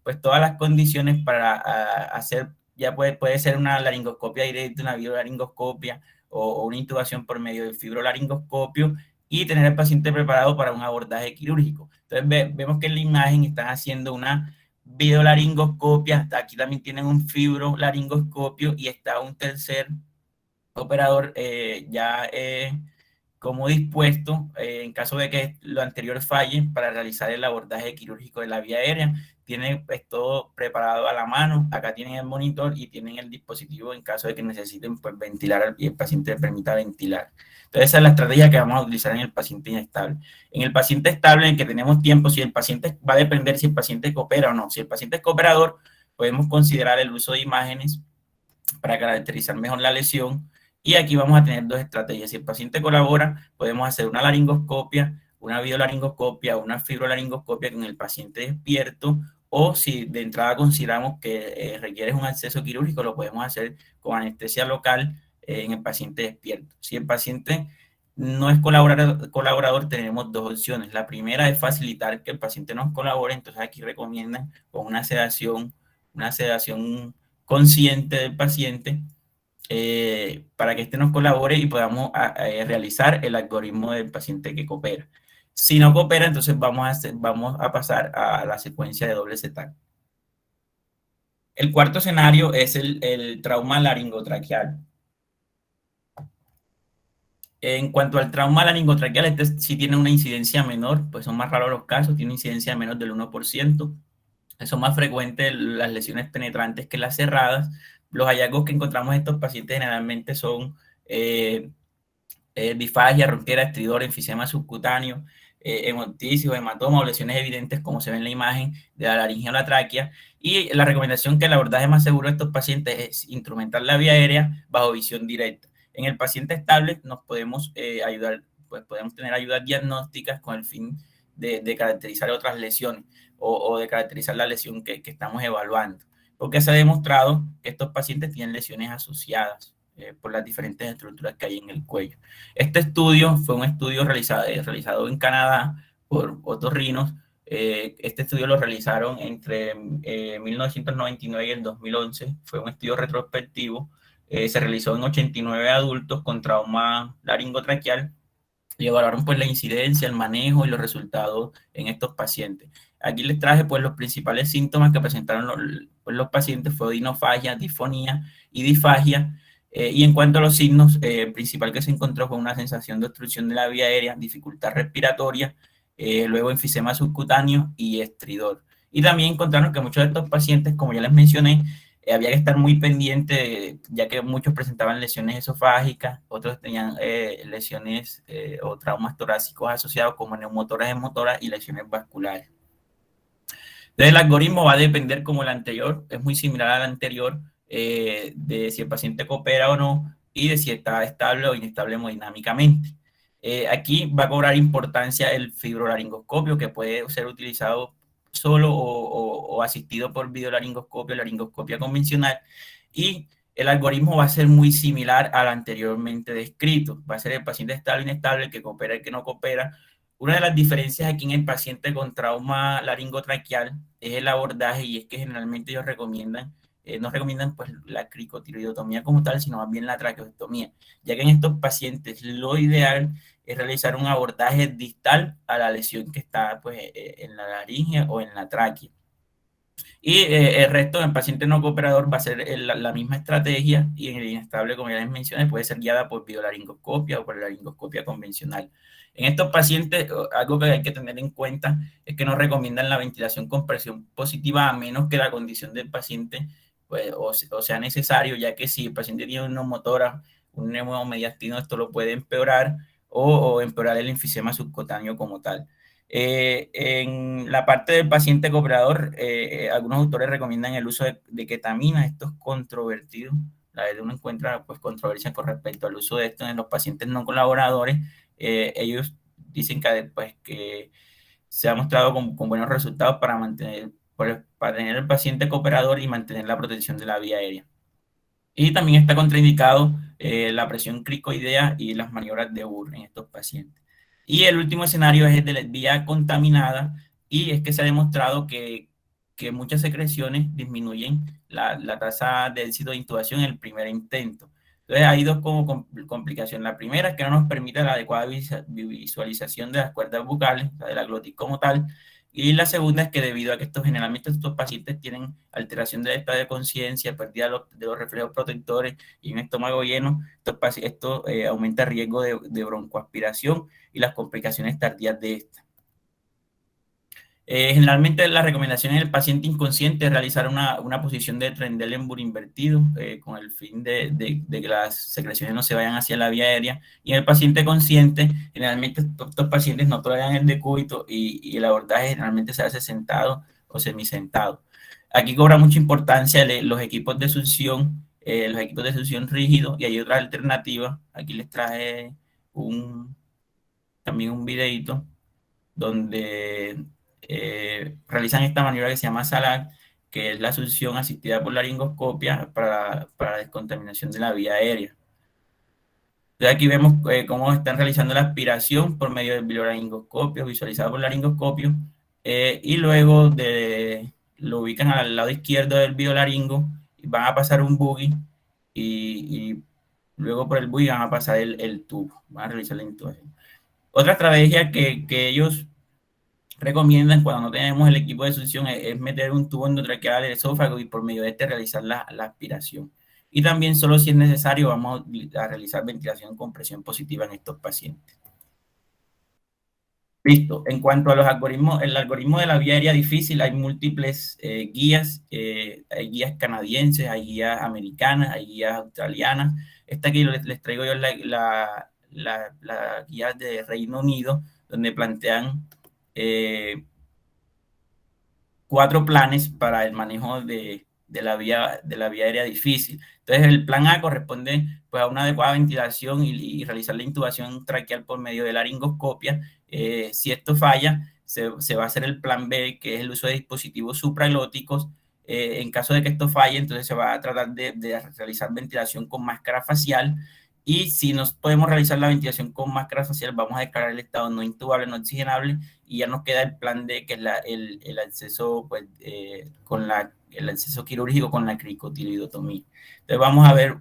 pues todas las condiciones para hacer, ya puede ser una laringoscopia directa, una biolaringoscopia o una intubación por medio del fibrolaringoscopio y tener al paciente preparado para un abordaje quirúrgico. Entonces, vemos que en la imagen están haciendo una videolaringoscopia, aquí también tienen un fibrolaringoscopio y está un tercer operador como dispuesto en caso de que lo anterior falle para realizar el abordaje quirúrgico de la vía aérea. Tienen pues, todo preparado a la mano. Acá tienen el monitor y tienen el dispositivo en caso de que necesiten pues, ventilar y el paciente le permita ventilar. Entonces, esa es la estrategia que vamos a utilizar en el paciente inestable. En el paciente estable, en que tenemos tiempo, si el paciente va a depender si el paciente coopera o no. Si el paciente es cooperador, podemos considerar el uso de imágenes para caracterizar mejor la lesión. Y aquí vamos a tener dos estrategias. Si el paciente colabora, podemos hacer una laringoscopia, una videolaringoscopia, una fibrolaringoscopia con el paciente despierto, o si de entrada consideramos que requiere un acceso quirúrgico, lo podemos hacer con anestesia local en el paciente despierto. Si el paciente no es colaborador, tenemos dos opciones. La primera es facilitar que el paciente nos colabore, entonces aquí recomiendan con una sedación consciente del paciente para que éste nos colabore y podamos realizar el algoritmo del paciente que coopera. Si no coopera, entonces vamos a pasar a la secuencia de doble CETAC. El cuarto escenario es el trauma laringotraqueal. En cuanto al trauma laringotraqueal, este sí tiene una incidencia menor, pues son más raros los casos, tiene una incidencia menor del 1%. Son más frecuentes las lesiones penetrantes que las cerradas. Los hallazgos que encontramos en estos pacientes generalmente son disfagia, ronquera, estridor, enfisema subcutáneo, hemoptisis, hematoma o lesiones evidentes como se ve en la imagen de la laringe o la tráquea. Y la recomendación que el abordaje más seguro de estos pacientes es instrumentar la vía aérea bajo visión directa. En el paciente estable nos podemos ayudar, pues podemos tener ayudas diagnósticas con el fin de caracterizar otras lesiones o de caracterizar la lesión que estamos evaluando. Porque se ha demostrado que estos pacientes tienen lesiones asociadas por las diferentes estructuras que hay en el cuello. Este estudio fue un estudio realizado en Canadá por otorrinos. Este estudio lo realizaron entre 1999 y el 2011. Fue un estudio retrospectivo. Se realizó en 89 adultos con trauma laringotraqueal y evaluaron pues la incidencia, el manejo y los resultados en estos pacientes. Aquí les traje pues los principales síntomas que presentaron los pacientes fue odinofagia, disfonía y disfagia. Y en cuanto a los signos, el principal que se encontró fue una sensación de obstrucción de la vía aérea, dificultad respiratoria, luego enfisema subcutáneo y estridor. Y también encontraron que muchos de estos pacientes, como ya les mencioné, había que estar muy pendiente, ya que muchos presentaban lesiones esofágicas, otros tenían lesiones o traumas torácicos asociados como neumotoras, hemotoras y lesiones vasculares. Entonces, el algoritmo va a depender como el anterior, es muy similar al anterior, de si el paciente coopera o no y de si está estable o inestable hemodinámicamente. Aquí va a cobrar importancia el fibrolaringoscopio, que puede ser utilizado solo o asistido por videolaringoscopio, laringoscopia convencional, y el algoritmo va a ser muy similar al anteriormente descrito. Va a ser el paciente estable, inestable, el que coopera, el que no coopera. Una de las diferencias aquí en el paciente con trauma laringotraqueal es el abordaje y es que generalmente ellos no recomiendan pues la cricotiroidotomía como tal, sino más bien la traqueostomía, ya que en estos pacientes lo ideal es realizar un abordaje distal a la lesión que está pues en la laringe o en la tráquea. Y el resto del paciente no cooperador va a ser la misma estrategia, y en el inestable, como ya les mencioné, puede ser guiada por biolaringoscopia o por laringoscopia convencional. En estos pacientes, algo que hay que tener en cuenta es que no recomiendan la ventilación con presión positiva a menos que la condición del paciente pues, o sea necesario, ya que si el paciente tiene una neumotora, un neumomediastino, esto lo puede empeorar o empeorar el enfisema subcutáneo como tal. En la parte del paciente cooperador, algunos autores recomiendan el uso de ketamina. Esto es controvertido. La verdad, uno encuentra pues, controversia con respecto al uso de esto en los pacientes no colaboradores. Ellos dicen que, pues, que se ha mostrado con buenos resultados para mantener, para tener el paciente cooperador y mantener la protección de la vía aérea. Y también está contraindicado la presión cricoidea y las maniobras de Burr en estos pacientes. Y el último escenario es el de la vía contaminada, y es que se ha demostrado que muchas secreciones disminuyen la tasa de éxito de intubación en el primer intento. Entonces hay dos como complicaciones. La primera es que no nos permite la adecuada visualización de las cuerdas bucales, de la glotis como tal, y la segunda es que debido a que generalmente estos pacientes tienen alteración del estado de conciencia, pérdida de los reflejos protectores y un estómago lleno, esto aumenta el riesgo de broncoaspiración y las complicaciones tardías de esta. Generalmente la recomendación en el paciente inconsciente es realizar una posición de Trendelenburg invertido con el fin de que las secreciones no se vayan hacia la vía aérea. Y en el paciente consciente, generalmente estos pacientes no toleran el decúbito y el abordaje generalmente se hace sentado o semisentado. Aquí cobra mucha importancia los equipos de succión, rígidos, y hay otras alternativas. Aquí les traje también un videito donde realizan esta maniobra que se llama SALAC, que es la succión asistida por laringoscopia para descontaminación de la vía aérea. Entonces aquí vemos cómo están realizando la aspiración por medio del biolaringoscopio, visualizado por laringoscopio, y luego lo ubican al lado izquierdo del biolaringo y van a pasar un buggy y luego por el buggy van a pasar el tubo, van a realizar la intubación. Otra estrategia que ellos recomiendan cuando no tenemos el equipo de succión es meter un tubo endotraqueal al esófago y por medio de este realizar la aspiración. Y también solo si es necesario vamos a realizar ventilación con presión positiva en estos pacientes. Listo. En cuanto a los algoritmos, el algoritmo de la vía aérea difícil, hay múltiples guías, hay guías canadienses, hay guías americanas, hay guías australianas. Esta aquí les traigo yo la guía de Reino Unido, donde plantean 4 planes para el manejo de la vía aérea difícil. Entonces, el plan A corresponde pues, a una adecuada ventilación y realizar la intubación traqueal por medio de laringoscopia. Si esto falla, se va a hacer el plan B, que es el uso de dispositivos supraglóticos. En caso de que esto falle, entonces se va a tratar de realizar ventilación con máscara facial. Y si no podemos realizar la ventilación con máscara facial, vamos a declarar el estado no intubable, no oxigenable, y ya nos queda el plan D, que es el acceso pues, el acceso quirúrgico con la cricotilidotomía. Entonces vamos a ver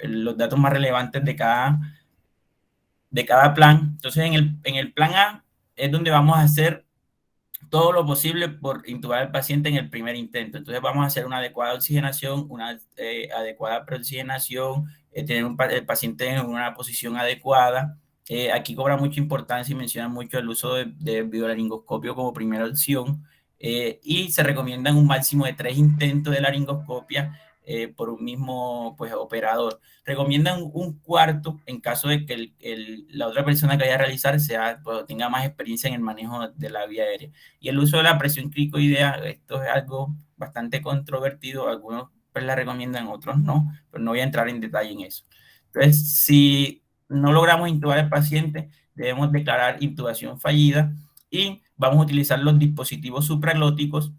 los datos más relevantes de cada plan. Entonces en el plan A es donde vamos a hacer todo lo posible por intubar al paciente en el primer intento. Entonces vamos a hacer una adecuada oxigenación, una adecuada preoxigenación, tener el paciente en una posición adecuada. Aquí cobra mucha importancia y menciona mucho el uso de biolaringoscopio como primera opción, y se recomiendan un máximo de 3 intentos de laringoscopia por un mismo pues, operador. Recomiendan un cuarto en caso de que la otra persona que vaya a realizar pues, tenga más experiencia en el manejo de la vía aérea. Y el uso de la presión cricoidea, esto es algo bastante controvertido, algunos pues la recomiendan, otros no, pero no voy a entrar en detalle en eso. Entonces, si no logramos intubar al paciente, debemos declarar intubación fallida y vamos a utilizar los dispositivos supraglóticos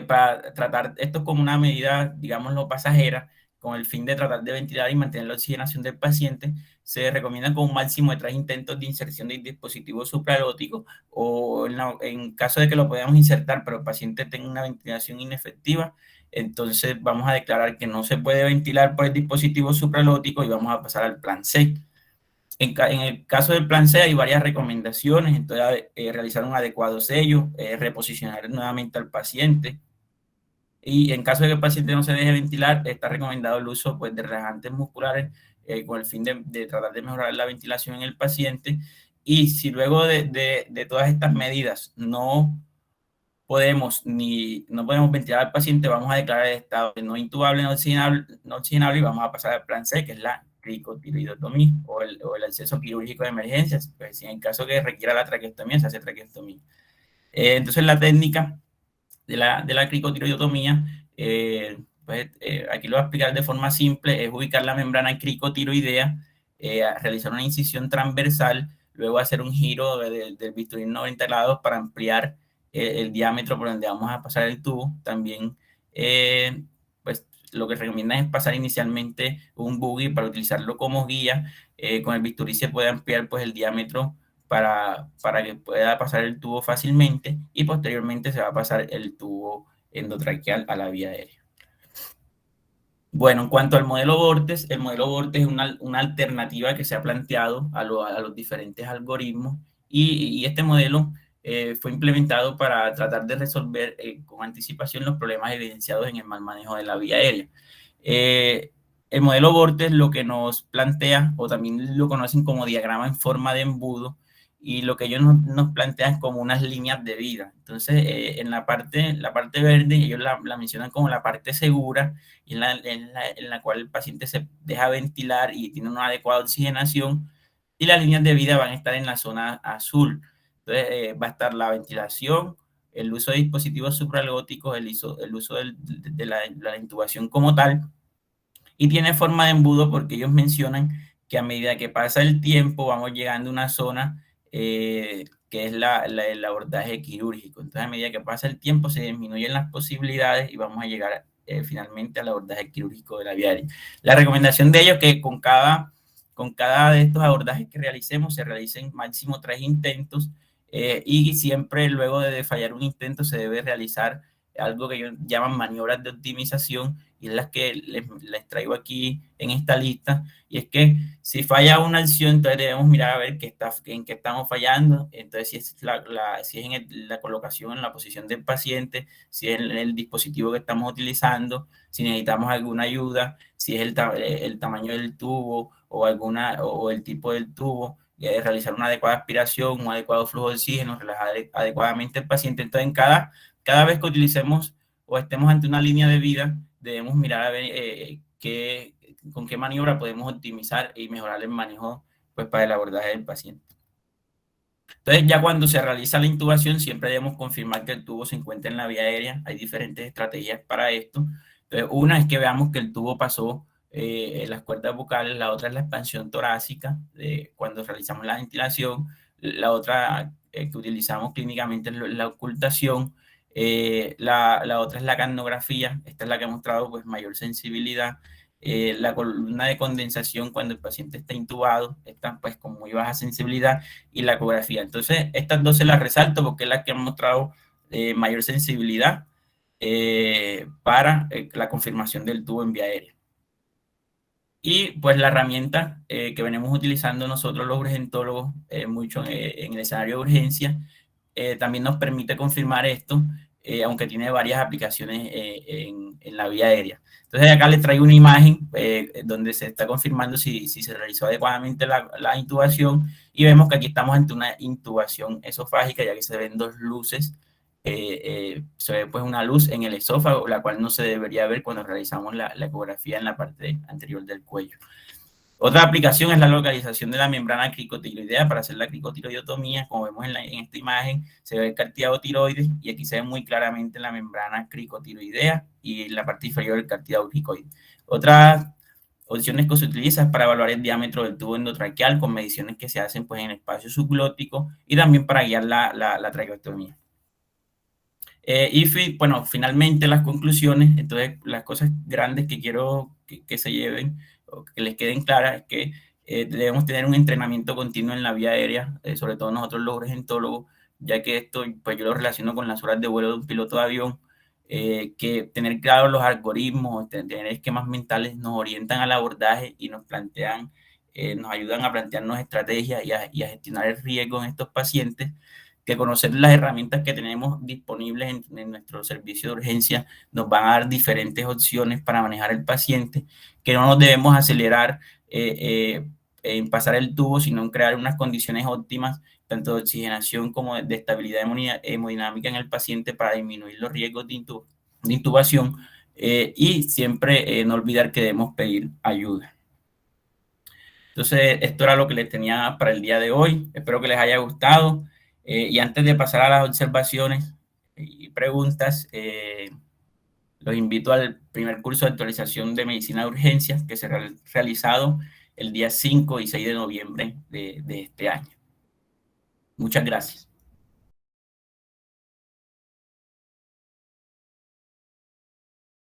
para tratar esto como una medida, digámoslo, pasajera, con el fin de tratar de ventilar y mantener la oxigenación del paciente. Se recomienda con un máximo de 3 intentos de inserción de dispositivos supraglóticos, o en caso de que lo podamos insertar, pero el paciente tenga una ventilación inefectiva, entonces vamos a declarar que no se puede ventilar por el dispositivo supraglótico y vamos a pasar al plan C. En el caso del plan C hay varias recomendaciones, entonces realizar un adecuado sello, reposicionar nuevamente al paciente, Y en caso de que el paciente no se deje ventilar, está recomendado el uso pues, de relajantes musculares con el fin de tratar de mejorar la ventilación en el paciente. Y si luego de todas estas medidas no podemos ventilar al paciente, vamos a declarar el estado de no intubable, no oxigenable y vamos a pasar al plan C, que es la cricotiroidotomía o el acceso quirúrgico de emergencias. Pues, si en el caso que requiera la traqueostomía, se hace traqueostomía. Entonces, la técnica de la cricotiroidotomía, aquí lo voy a explicar de forma simple, es ubicar la membrana cricotiroidea, realizar una incisión transversal, luego hacer un giro del bisturí 90 grados para ampliar el diámetro por donde vamos a pasar el tubo. También, pues lo que recomiendan es pasar inicialmente un buggy para utilizarlo como guía. Con el bisturí se puede ampliar pues el diámetro para que pueda pasar el tubo fácilmente y posteriormente se va a pasar el tubo endotraqueal a la vía aérea. Bueno, en cuanto al modelo Vortex, el modelo Vortex es una alternativa que se ha planteado a los diferentes algoritmos y este modelo fue implementado para tratar de resolver con anticipación los problemas evidenciados en el mal manejo de la vía aérea. Eh, el modelo Vortex lo que nos plantea, o también lo conocen como diagrama en forma de embudo, y lo que ellos nos plantean es como unas líneas de vida. Entonces, en la parte verde, ellos la mencionan como la parte segura, y en la cual el paciente se deja ventilar y tiene una adecuada oxigenación, y las líneas de vida van a estar en la zona azul. Entonces, va a estar la ventilación, el uso de dispositivos supralóticos, el uso de la intubación como tal, y tiene forma de embudo porque ellos mencionan que a medida que pasa el tiempo vamos llegando a una zona que es el abordaje quirúrgico. Entonces, a medida que pasa el tiempo se disminuyen las posibilidades y vamos a llegar finalmente al abordaje quirúrgico de la vía aérea. La recomendación de ellos es que con cada de estos abordajes que realicemos se realicen máximo 3 intentos, y siempre luego de fallar un intento se debe realizar algo que ellos llaman maniobras de optimización, y es las que les traigo aquí en esta lista. Y es que si falla una acción, entonces debemos mirar a ver en qué estamos fallando. Entonces, si es en la colocación, en la posición del paciente, si es en el dispositivo que estamos utilizando, si necesitamos alguna ayuda, si es el tamaño del tubo o el tipo del tubo, realizar una adecuada aspiración, un adecuado flujo de oxígeno, relajar adecuadamente el paciente. Entonces, cada vez que utilicemos o estemos ante una línea de vida, debemos mirar a ver con qué maniobra podemos optimizar y mejorar el manejo pues, para el abordaje del paciente. Entonces, ya cuando se realiza la intubación, siempre debemos confirmar que el tubo se encuentra en la vía aérea. Hay diferentes estrategias para esto. Entonces, una es que veamos que el tubo pasó las cuerdas vocales, la otra es la expansión torácica cuando realizamos la ventilación, la otra que utilizamos clínicamente es la ocultación, la otra es la capnografía, esta es la que ha mostrado pues, mayor sensibilidad. La columna de condensación cuando el paciente está intubado, está pues con muy baja sensibilidad, y la ecografía. Entonces, estas dos se las resalto porque es la que han mostrado mayor sensibilidad para la confirmación del tubo en vía aérea. Y pues la herramienta que venimos utilizando nosotros los urgentólogos mucho en el escenario de urgencia también nos permite confirmar esto, aunque tiene varias aplicaciones en la vía aérea. Entonces acá les traigo una imagen donde se está confirmando si se realizó adecuadamente la intubación, y vemos que aquí estamos ante una intubación esofágica, ya que se ven dos luces. Se ve pues una luz en el esófago, la cual no se debería ver cuando realizamos la ecografía en la parte anterior del cuello. Otra aplicación es la localización de la membrana cricotiroidea para hacer la cricotiroidotomía. Como vemos en esta imagen, se ve el cartílago tiroides y aquí se ve muy claramente la membrana cricotiroidea y la parte inferior del cartílago cricoide. Otras opciones que se utilizan es para evaluar el diámetro del tubo endotraqueal con mediciones que se hacen pues, en el espacio subglótico, y también para guiar la traqueostomía. Bueno, finalmente las conclusiones, entonces las cosas grandes que quiero que se lleven o que les queden claras es que debemos tener un entrenamiento continuo en la vía aérea, sobre todo nosotros los urgentólogos, ya que esto pues yo lo relaciono con las horas de vuelo de un piloto de avión, que tener claros los algoritmos, tener esquemas mentales nos orientan al abordaje y nos ayudan a plantearnos estrategias y a gestionar el riesgo en estos pacientes. que conocer las herramientas que tenemos disponibles en nuestro servicio de urgencia nos van a dar diferentes opciones para manejar al paciente, que no nos debemos acelerar en pasar el tubo, sino en crear unas condiciones óptimas, tanto de oxigenación como de estabilidad hemodinámica en el paciente para disminuir los riesgos de intubación y siempre no olvidar que debemos pedir ayuda. Entonces, esto era lo que les tenía para el día de hoy. Espero que les haya gustado. Y antes de pasar a las observaciones y preguntas, los invito al primer curso de actualización de medicina de urgencias que será realizado el día 5 y 6 de noviembre de este año. Muchas gracias.